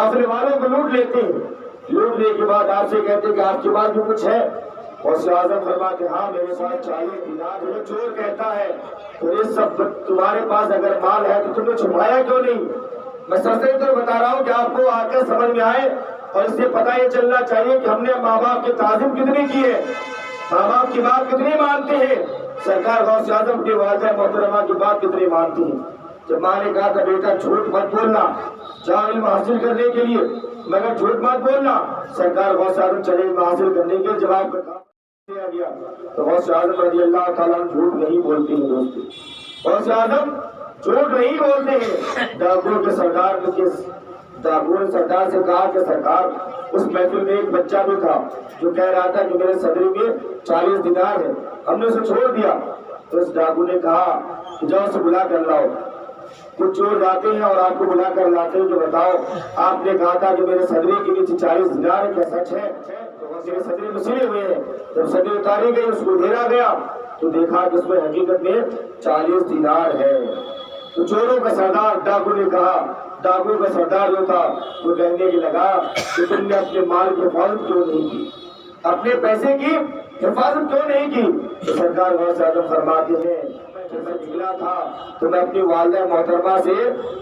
قافلے والوں کو لوٹ لیتے ہیں، لوٹنے کے بعد آپ سے کہتے ہیں کہ آپ کے پاس بھی کچھ ہے؟ غوث اعظم فرماتے ہاں میرے پاس 40 دینار ہے۔ چور کہتا ہے تو یہ سب تمہارے پاس اگر مال ہے تو تم نے چھپایا کیوں نہیں؟ میں سچ تو بتا رہا ہوں کہ آپ کو آ کر سمجھ میں آئے اور اس سے پتہ یہ چلنا چاہیے کہ ہم نے ماں باپ کی تعظیم کتنی کی ہے، ماں باپ کی بات کتنی مانتے ہیں۔ سرکار غوث اعظم کی والدہ محترمہ کی بات کتنی مانتی ہیں۔ جب ماں نے کہا تھا بیٹا جھوٹ مت بولنا، جاؤ علم حاصل کرنے کے لیے مگر جھوٹ مت بولنا، سرکار غوث اعظم چلے علم حاصل کرنے کے جواب دیا گیا تو غوث اعظم رضی اللہ تعالیٰ جھوٹ نہیں بولتے ہیں دوستو، غوث اعظم جھوٹ نہیں بولتے ہیں۔ ڈاکو کے سردار نے سردار سے کہا کہ سرکار اس محفل میں ایک بچہ بھی تھا جو کہہ رہا تھا کہ میرے صدری میں 40 دینار ہے، ہم نے اسے چھوڑ دیا۔ تو اس ڈاکو نے کہا کہ جاؤ اسے بلا کر لاؤ۔ کچھ چور جاتے ہیں اور آپ کو بلا کر لاتے ہیں کہ بتاؤ آپ نے کہا تھا کہ میرے صدری کے نیچے 40 دینار ہے، کیا سچ ہے؟ تو میرے صدری مسلے ہوئے ہیں، جب صدری اتاری گئی اس کو دھیرا گیا تو دیکھا کہ اس میں حقیقت میں 40 دینار ہے۔ تو چوروں کا سردار ڈاکو نے کہا، ڈاکو کا سردار جو تھا وہ کہنے کے لگا کہ تم نے اپنے مال کی حفاظت کیوں نہیں کی، اپنے پیسے کی حفاظت کیوں نہیں کی؟ تو سرکار غوث اعظم فرماتے ہیں کہ میں نکلا تھا تو میں اپنی والدہ محترمہ سے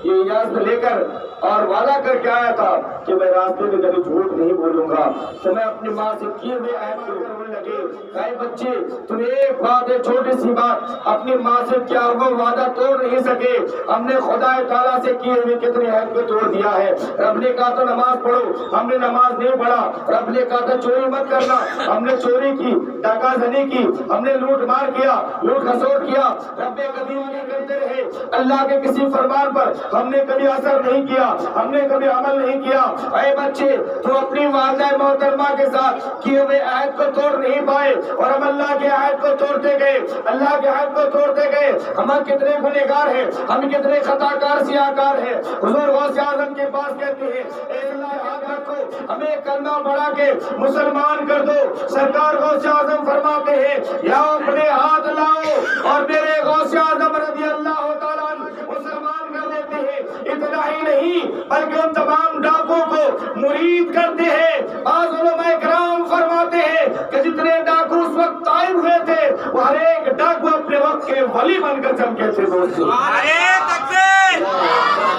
یہ اجازت لے کر اور وعدہ کر کے آیا تھا کہ میں راستے میں کبھی جھوٹ نہیں بولوں گا، تو میں اپنی ماں سے کیے ہوئے عہد کو کرنے لگے۔ اے بچے تم ایک بات ہے، چھوٹی سی بات، اپنی ماں سے کیا ہوا وعدہ توڑ نہیں سکے، ہم نے خدا تعالیٰ سے کیے ہوئے کتنے عہد کو توڑ دیا ہے۔ رب نے کہا تو نماز پڑھو، ہم نے نماز نہیں پڑھا۔ رب نے کہا تھا چوری مت کرنا، ہم نے چوری کی، ڈاکہ زنی کی، ہم نے لوٹ مار کیا، لوٹ کھسوٹ کیا، رب قدیم کرتے رہے۔ اللہ کے کسی فرمان پر ہم نے کبھی اثر نہیں کیا، ہم نے کبھی عمل نہیں کیا۔ اے بچے تو اپنی والدہ محترمہ کے ساتھ کیے ہوئے عہد کو توڑ نہیں پائے اور ہم اللہ کے عہد کو توڑتے گئے، اللہ کے عہد کو توڑتے گئے۔ ہم کتنے گنہگار ہیں، ہم کتنے خطا کار سیاہکار ہیں۔ حضور غوث اعظم کے پاس کہتے ہیں اے اللہ یاد رکھو ہمیں کلمہ پڑھا کے مسلمان کر دو۔ سرکار غوث اعظم فرماتے ہیں یا اپنے ہاتھ لاؤ اور میرے غوث اعظم رضی اللہ تعالیٰ مسلمان کر دیتے ہیں۔ اتنا ہی نہیں بلکہ ان تمام ڈاکوں کو مرید کرتے ہیں۔ بعض علماء کرام فرماتے ہیں کہ جتنے ڈاکو اس وقت طائب ہوئے تھے وہ ہر ایک ڈاکو اپنے وقت کے ولی بن کر چمکے تھے۔ دوستو نعرہ تکبیر،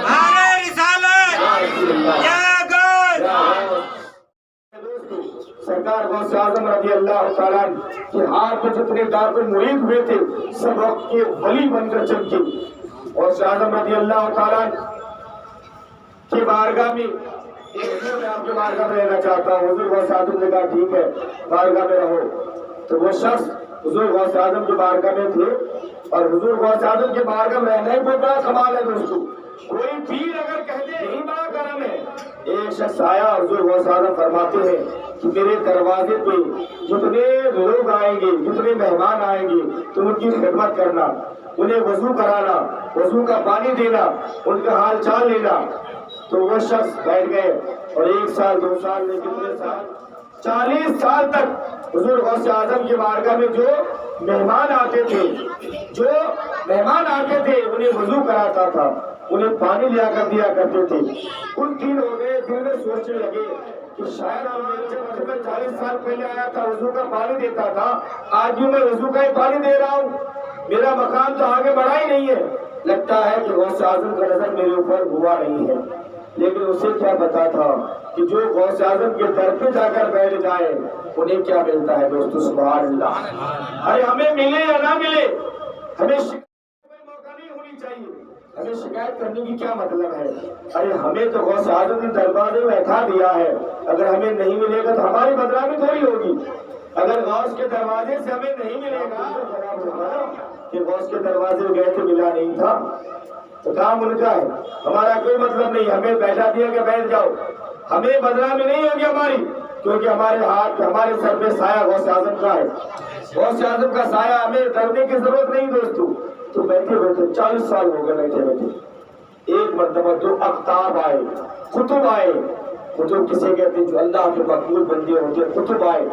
نعرہ رسالت، یا گل۔ سرکار غوث اعظم رضی اللہ تعالیٰ کے ہاتھ میں جتنے ڈاکو مرید ہوئے تھے سب وقت کے ولی بن کر چمکے۔ غوث اعظم رضی اللہ تعالیٰ کی بارگاہ میں میں آپ کے بارگاہ میں رہنا چاہتا ہوں۔ حضور غوث اعظم نے کہا ٹھیک ہے بارگاہ میں رہو۔ تو وہ شخص حضور غوث اعظم کی بارگاہ میں تھے اور حضور غوث اعظم کے بارگاہ میں رہنا ہی بہت بڑا کمال ہے دوستو۔ کوئی پیر اگر کہہ دے یہی بڑا کرم ہے۔ ایک شخص آیا، حضور غوث اعظم فرماتے ہیں کہ میرے دروازے پہ جتنے لوگ آئیں گے، جتنے مہمان آئیں گے تو ان کی خدمت کرنا، انہیں وضو کرانا، وضو کا پانی دینا، ان کا حال چال لینا۔ تو وہ شخص بیٹھ گئے اور 1 سال 2 سال نہیں کتنے سال 40 سال تک حضور غوث اعظم کی بارگاہ میں جو مہمان آتے تھے انہیں وضو کراتا تھا، انہیں پانی لیا کر دیا کرتے تھے۔ کچھ دن ہو گئے، دل میں سوچنے لگے کہ شاید جب میں 40 سال پہلے آیا تھا وضو کا پانی دیتا تھا، آج بھی میں وضو کا ہی پانی دے رہا ہوں، میرا مقام تو آگے بڑھا ہی نہیں ہے۔ لگتا ہے کہ غوث اعظم کا نظر میرے اوپر ہوا نہیں ہے۔ لیکن اسے کیا پتا تھا کہ جو غوث اعظم کے در پہ جا کر بیٹھ جائے انہیں کیا ملتا ہے۔ دوستو سبحان اللہ۔ ارے ہمیں ملے یا نہ ملے، ہمیں شکایت موقع نہیں ہونی چاہیے۔ ہمیں شکایت کرنے کی کیا مطلب ہے؟ ارے ہمیں تو غوث اعظم نے دروازے میں بیٹھا دیا ہے، اگر ہمیں نہیں ملے گا تو ہماری بدنامی تھوڑی ہوگی۔ اگر غوث کے دروازے سے ہمیں نہیں ملے گا کہ غوث کے دروازے میں گئے تھے ملا نہیں تھا تو کام ان کا ہے، ہمارا کوئی مطلب نہیں۔ ہمیں بیٹھا دیا کہ بیٹھ جاؤ، ہمیں بدنامی نہیں ہوگی ہماری، کیونکہ ہمارے ہاتھ ہمارے سر پہ سایہ غوث اعظم کا ہے۔ غوث اعظم کا سایہ، ہمیں ڈرنے کی ضرورت نہیں دوستو۔ تو بیٹھے بیٹھے 40 سال ہو گئے بیٹھے بیٹھے، ایک مرتبہ 2 اقطاب آئے، قطب آئے، قطب کسے کہتے ہیں جو اللہ کے مقبول بندے ہوتے ہیں، قطب آئے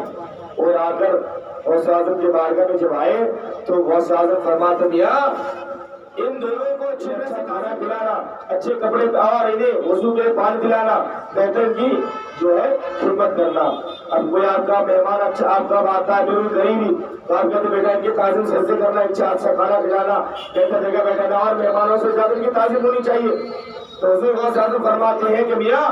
اور آ کر غوث اعظم کے بارگاہ میں جب آئے تو غوث اعظم فرماتے میاں ان دونوں کو اچھے سے کھانا کھلانا، اچھے کپڑے اور انہیں وضو کے پانی دلانا، بہتر کی جو ہے خدمت کرنا۔ اب کوئی آپ کا مہمان اچھا آپ کا آتا ہے بالکل غریبی، تو آپ کہتے بیٹا ان کی تعظیم سے کرنا، اچھا کھانا کھلانا، بہتر جگہ بیٹھانا، اور مہمانوں سے زیادہ ان کی تعظیم ہونی چاہیے۔ تو حضور غوث اعظم فرماتے ہیں کہ میاں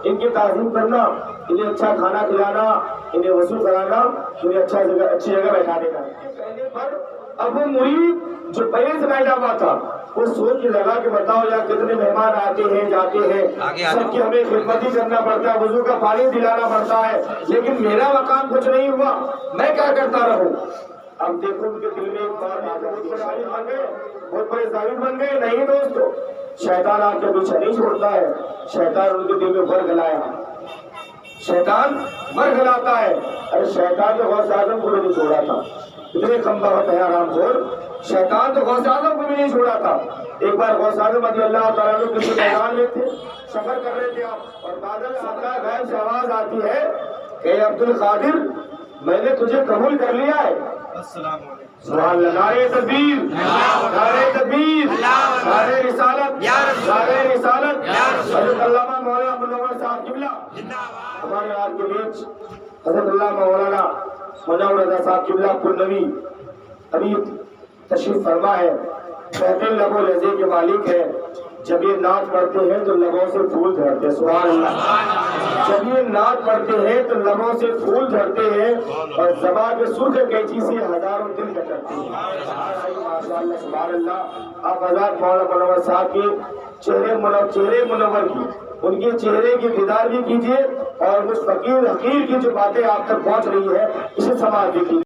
ان کی تعظیم کرنا، انہیں اچھا کھانا کھلانا، انہیں وضو کرانا، انہیں اچھی جگہ بیٹھا دینا۔ کہنے پر اب وہ مرید جو پہلے سے بیٹھا ہوا تھا وہ سوچ لگا کہ بتاؤ یار کتنے مہمان آتے ہیں جاتے ہیں، سب کی ہمیں خدمت ہی کرنا پڑتا ہے، وضو کا پانی دلانا پڑتا ہے، لیکن میرا مقام کچھ نہیں ہوا، میں کیا کرتا رہوں؟ اب دیکھو ان کے دل میں ایک بار بہت بڑے زاہد بن گئے۔ نہیں دوستو، شیطان آپ کے پیچھے نہیں چھوڑتا ہے، شیطان ان کے دل میں بھر گلایا، شیطان بھر گلاتا ہے۔ ارے شیطان تو غوث اعظم کو بھی نہیں چھوڑا تھا، اتنے کم بخت ہے حرام خور، شیطان تو غوث اعظم کو بھی نہیں چھوڑا تھا۔ ایک بار غوث اعظم رضی اللہ تعالیٰ عنہ کسی میدان میں تھے، سفر کر رہے تھے آپ، اور بادل آتا ہے، غیب سے آواز آتی ہے کہ عبد القادر میں نے تجھے قبول کر لیا ہے۔ سبحان اللہ، نعرہ تکبیر، نعرہ تکبیر، نعرہ رسالت، نعرہ رسالت۔ حضرت علامہ مولانا منور صاحب قبلہ ہمارے آپ کے بیچ، حضرت اللہ مولانا منور رضا صاحب قبلہ پرنوی ابھی تشریف فرما ہے، بہترین لب و لہجے کے مالک ہے۔ جب یہ نعت پڑھتے ہیں تو لبوں سے پھول جھڑتے ہیں، سبحان اللہ۔ جب یہ نعت پڑھتے ہیں تو لبوں سے پھول جھڑتے ہیں، اور زبان پہ سرخ قینچی سے ہزاروں دل کٹتے ہیں۔ ماشاء اللہ، سبحان اللہ۔ آپ حضرت مولانا منور صاحب کے چہرے منور کی، ان کے چہرے کی دیدار بھی کیجیے، اور اس فقیر حقیر کی جو باتیں آپ تک پہنچ رہی ہے اسے سماعت بھی کیجیے۔